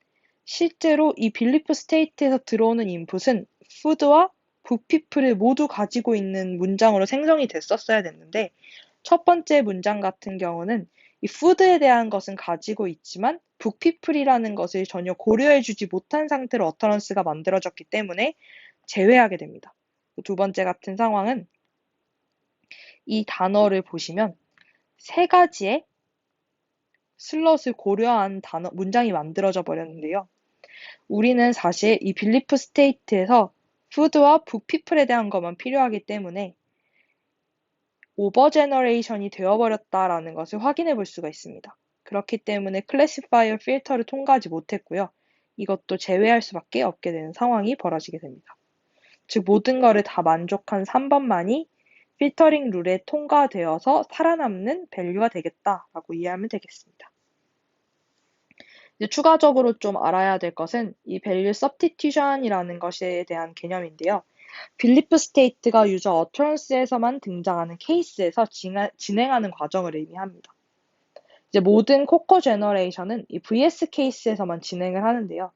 실제로 이 빌리프 스테이트에서 들어오는 인풋은 푸드와 북피플을 모두 가지고 있는 문장으로 생성이 됐었어야 됐는데, 첫 번째 문장 같은 경우는 이 푸드에 대한 것은 가지고 있지만 북피플이라는 것을 전혀 고려해주지 못한 상태로 어터런스가 만들어졌기 때문에 제외하게 됩니다. 두 번째 같은 상황은 이 단어를 보시면 세 가지의 슬롯을 고려한 문장이 만들어져 버렸는데요. 우리는 사실 이 빌리프 스테이트에서 푸드와 북피플에 대한 것만 필요하기 때문에 오버제너레이션이 되어버렸다라는 것을 확인해 볼 수가 있습니다. 그렇기 때문에 클래시파이어 필터를 통과하지 못했고요. 이것도 제외할 수밖에 없게 되는 상황이 벌어지게 됩니다. 즉, 모든 것을 다 만족한 3번만이 필터링 룰에 통과되어서 살아남는 밸류가 되겠다라고 이해하면 되겠습니다. 이제 추가적으로 좀 알아야 될 것은 이 밸류 서브스티튜션이라는 것에 대한 개념인데요. 빌리프 스테이트가 유저 어터런스에서만 등장하는 케이스에서 진행하는 과정을 의미합니다. 이제 모든 코코 제너레이션은 이 VS 케이스에서만 진행을 하는데요.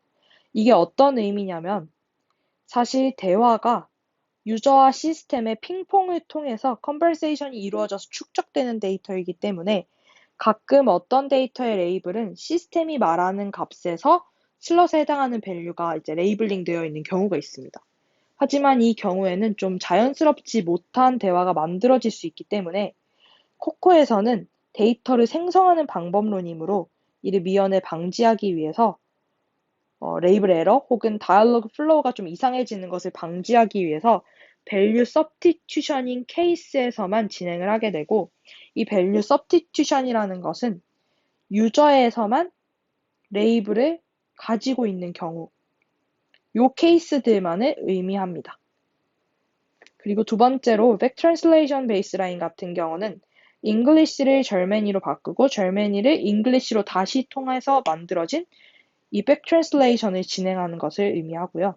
이게 어떤 의미냐면 사실 대화가 유저와 시스템의 핑퐁을 통해서 컨버세이션이 이루어져서 축적되는 데이터이기 때문에 가끔 어떤 데이터의 레이블은 시스템이 말하는 값에서 슬롯에 해당하는 밸류가 이제 레이블링 되어 있는 경우가 있습니다. 하지만 이 경우에는 좀 자연스럽지 못한 대화가 만들어질 수 있기 때문에 코코에서는 데이터를 생성하는 방법론이므로 이를 미연에 방지하기 위해서 레이블 에러 혹은 다이얼로그 플로우가 좀 이상해지는 것을 방지하기 위해서 value substitution인 케이스에서만 진행을 하게 되고, 이 value substitution이라는 것은 유저에서만 레이블을 가지고 있는 경우, 요 케이스들만을 의미합니다. 그리고 두 번째로 back translation baseline 같은 경우는 English를 Germany로 바꾸고 Germany를 English로 다시 통해서 만들어진 이 back translation을 진행하는 것을 의미하고요.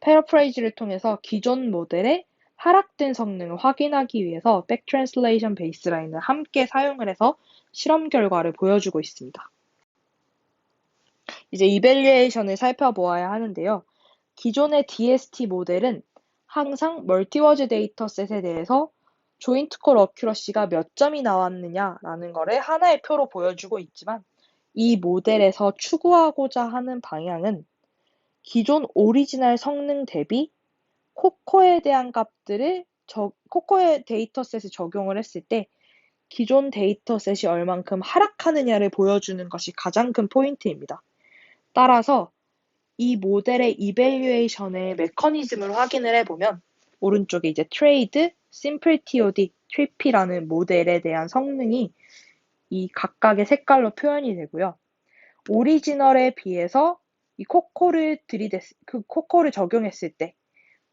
paraphrase를 통해서 기존 모델의 하락된 성능을 확인하기 위해서 back translation baseline을 함께 사용을 해서 실험 결과를 보여주고 있습니다. 이제 evaluation을 살펴보아야 하는데요. 기존의 DST 모델은 항상 멀티워즈 데이터셋에 대해서 조인트 콜 어큐러시가 몇 점이 나왔느냐라는 것을 하나의 표로 보여주고 있지만 이 모델에서 추구하고자 하는 방향은 기존 오리지널 성능 대비 코코에 대한 값들을 코코의 데이터셋에 적용을 했을 때 기존 데이터셋이 얼만큼 하락하느냐를 보여주는 것이 가장 큰 포인트입니다. 따라서 이 모델의 이밸류에이션의 메커니즘을 확인을 해보면 오른쪽에 이제 트레이드, 심플 TOD, 트리피라는 모델에 대한 성능이 이 각각의 색깔로 표현이 되고요. 오리지널에 비해서 이 코코를 적용했을 때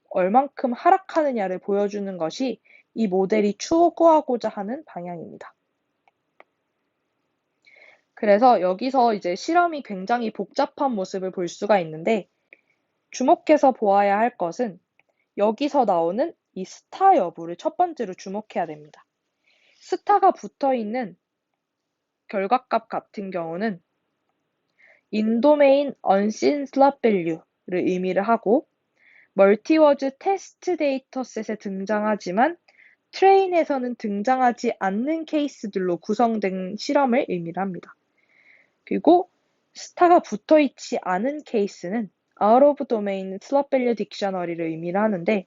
얼만큼 하락하느냐를 보여주는 것이 이 모델이 추구하고자 하는 방향입니다. 그래서 여기서 이제 실험이 굉장히 복잡한 모습을 볼 수가 있는데 주목해서 보아야 할 것은 여기서 나오는 이 스타 여부를 첫 번째로 주목해야 됩니다. 스타가 붙어있는 결과값 같은 경우는 인도메인 unseen slot value를 의미를 하고 멀티워즈 테스트 데이터셋에 등장하지만 트레인에서는 등장하지 않는 케이스들로 구성된 실험을 의미를 합니다. 그리고 스타가 붙어있지 않은 케이스는 out of domain slot value dictionary를 의미를 하는데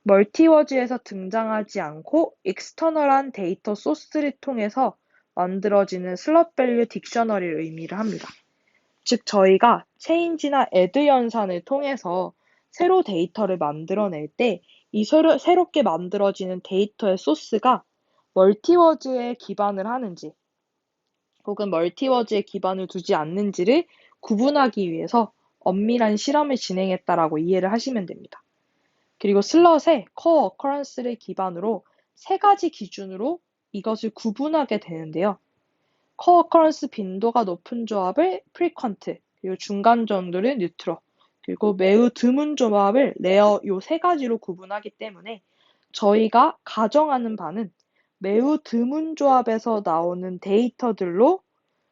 멀티워즈에서 등장하지 않고 익스터널한 데이터 소스를 통해서 만들어지는 slot value dictionary를 의미를 합니다. 즉 저희가 체인지나 애드 연산을 통해서 새로 데이터를 만들어낼 때 이 새롭게 만들어지는 데이터의 소스가 멀티워즈에 기반을 하는지 혹은 멀티워즈에 기반을 두지 않는지를 구분하기 위해서 엄밀한 실험을 진행했다라고 이해를 하시면 됩니다. 그리고 슬럿의 커 어커런스를 기반으로 세 가지 기준으로 이것을 구분하게 되는데요. 커 어커런스 빈도가 높은 조합을 프리퀀트, 그리고 중간 정도를 뉴트럴, 그리고 매우 드문 조합을 레어 요 세 가지로 구분하기 때문에 저희가 가정하는 바는 매우 드문 조합에서 나오는 데이터들로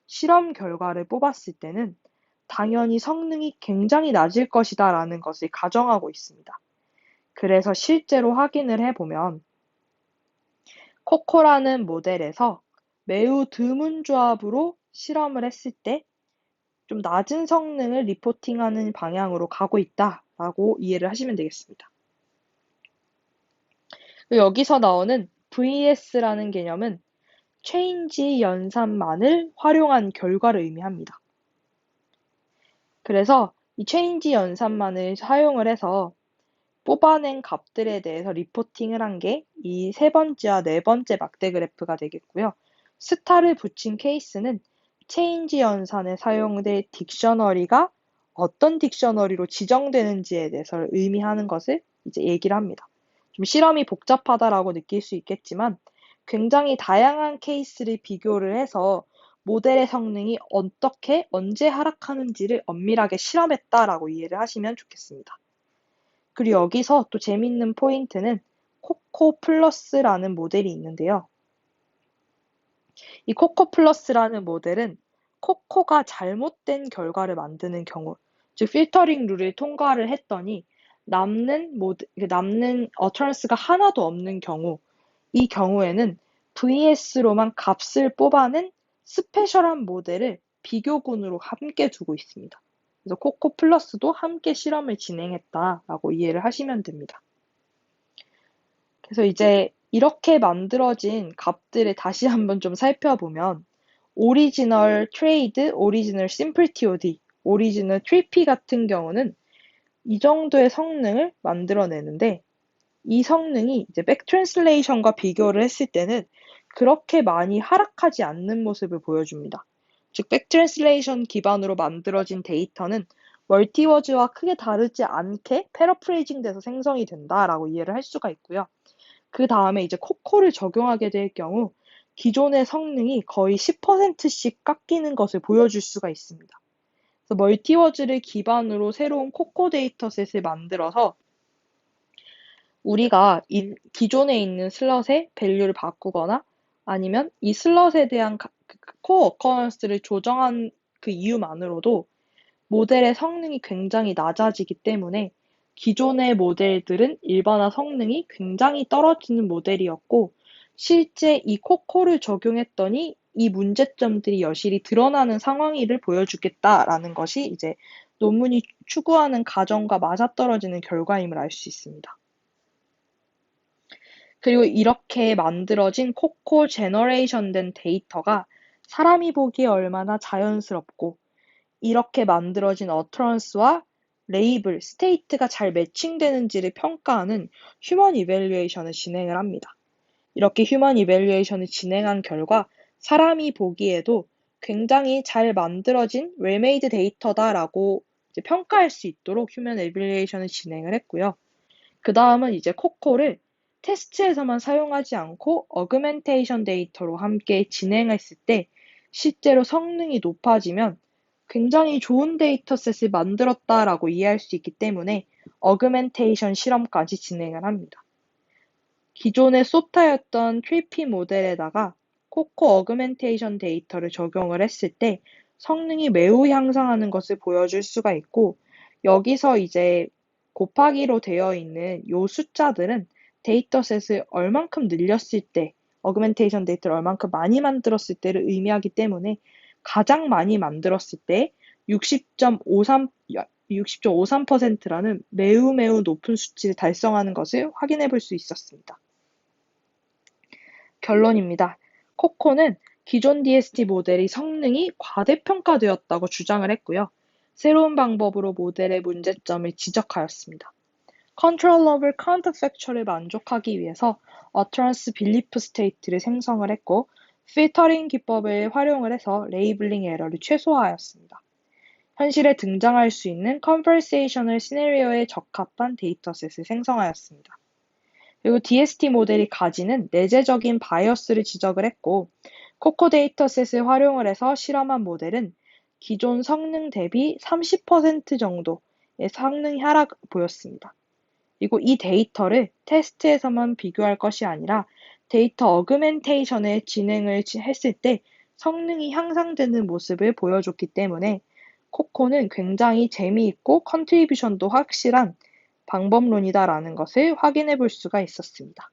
실험 결과를 뽑았을 때는 당연히 성능이 굉장히 낮을 것이다 라는 것을 가정하고 있습니다. 그래서 실제로 확인을 해보면 코코라는 모델에서 매우 드문 조합으로 실험을 했을 때 좀 낮은 성능을 리포팅하는 방향으로 가고 있다라고 이해를 하시면 되겠습니다. 여기서 나오는 VS라는 개념은 체인지 연산만을 활용한 결과를 의미합니다. 그래서 이 체인지 연산만을 사용을 해서 뽑아낸 값들에 대해서 리포팅을 한 게 이 세 번째와 네 번째 막대 그래프가 되겠고요. 스타를 붙인 케이스는 체인지 연산에 사용될 딕셔너리가 어떤 딕셔너리로 지정되는지에 대해서 의미하는 것을 이제 얘기를 합니다. 좀 실험이 복잡하다라고 느낄 수 있겠지만 굉장히 다양한 케이스를 비교를 해서 모델의 성능이 어떻게 언제 하락하는지를 엄밀하게 실험했다라고 이해를 하시면 좋겠습니다. 그리고 여기서 또 재밌는 포인트는 코코 플러스라는 모델이 있는데요. 이 코코 플러스라는 모델은 코코가 잘못된 결과를 만드는 경우, 즉 필터링 룰을 통과를 했더니 남는 어처런스가 하나도 없는 경우, 이 경우에는 VS로만 값을 뽑아낸 스페셜한 모델을 비교군으로 함께 두고 있습니다. 그래서 코코 플러스도 함께 실험을 진행했다라고 이해를 하시면 됩니다. 그래서 이제 이렇게 만들어진 값들을 다시 한번 좀 살펴보면 오리지널 트레이드, 오리지널 심플 TOD, 오리지널 트리피 같은 경우는 이 정도의 성능을 만들어내는데 이 성능이 이제 백트랜슬레이션과 비교를 했을 때는 그렇게 많이 하락하지 않는 모습을 보여줍니다. 즉, 백트랜슬레이션 기반으로 만들어진 데이터는 멀티워즈와 크게 다르지 않게 패러프레이징 돼서 생성이 된다라고 이해를 할 수가 있고요. 그 다음에 이제 코코를 적용하게 될 경우 기존의 성능이 거의 10%씩 깎이는 것을 보여줄 수가 있습니다. 그래서 멀티워즈를 기반으로 새로운 코코 데이터셋을 만들어서 우리가 기존에 있는 슬럿의 밸류를 바꾸거나 아니면 이 슬럿에 대한 코어 어커런스를 조정한 그 이유만으로도 모델의 성능이 굉장히 낮아지기 때문에 기존의 모델들은 일반화 성능이 굉장히 떨어지는 모델이었고 실제 이 코코를 적용했더니 이 문제점들이 여실히 드러나는 상황을 보여주겠다라는 것이 이제 논문이 추구하는 가정과 맞아떨어지는 결과임을 알 수 있습니다. 그리고 이렇게 만들어진 코코 제너레이션 된 데이터가 사람이 보기에 얼마나 자연스럽고 이렇게 만들어진 어터런스와 레이블, 스테이트가 잘 매칭되는지를 평가하는 휴먼 이밸류에이션을 진행을 합니다. 이렇게 휴먼 이밸류에이션을 진행한 결과 사람이 보기에도 굉장히 잘 만들어진 웰메이드 데이터다라고 평가할 수 있도록 휴먼 이밸류에이션을 진행을 했고요. 그 다음은 이제 코코를 테스트에서만 사용하지 않고 어그멘테이션 데이터로 함께 진행했을 때 실제로 성능이 높아지면 굉장히 좋은 데이터셋을 만들었다라고 이해할 수 있기 때문에 어그멘테이션 실험까지 진행을 합니다. 기존의 소타였던 트리피 모델에다가 코코 어그멘테이션 데이터를 적용을 했을 때 성능이 매우 향상하는 것을 보여줄 수가 있고 여기서 이제 곱하기로 되어 있는 요 숫자들은 데이터셋을 얼만큼 늘렸을 때 어그멘테이션 데이터를 얼만큼 많이 만들었을 때를 의미하기 때문에 가장 많이 만들었을 때 60.53%라는 매우 높은 수치를 달성하는 것을 확인해 볼 수 있었습니다. 결론입니다. 코코는 기존 DST 모델의 성능이 과대평가되었다고 주장을 했고요. 새로운 방법으로 모델의 문제점을 지적하였습니다. 컨트롤러블 카운터팩처를 만족하기 위해서 어터런스 빌리프 스테이트를 생성을 했고 필터링 기법을 활용을 해서 레이블링 에러를 최소화하였습니다. 현실에 등장할 수 있는 컨버세이셔널 시나리오에 적합한 데이터셋을 생성하였습니다. 그리고 DST 모델이 가지는 내재적인 바이어스를 지적을 했고 코코 데이터셋을 활용을 해서 실험한 모델은 기존 성능 대비 30% 정도의 성능 하락을 보였습니다. 그리고 이 데이터를 테스트에서만 비교할 것이 아니라 데이터 어그멘테이션을 진행을 했을 때 성능이 향상되는 모습을 보여줬기 때문에 코코는 굉장히 재미있고 컨트리뷰션도 확실한 방법론이다라는 것을 확인해 볼 수가 있었습니다.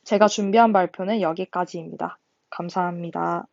제가 준비한 발표는 여기까지입니다. 감사합니다.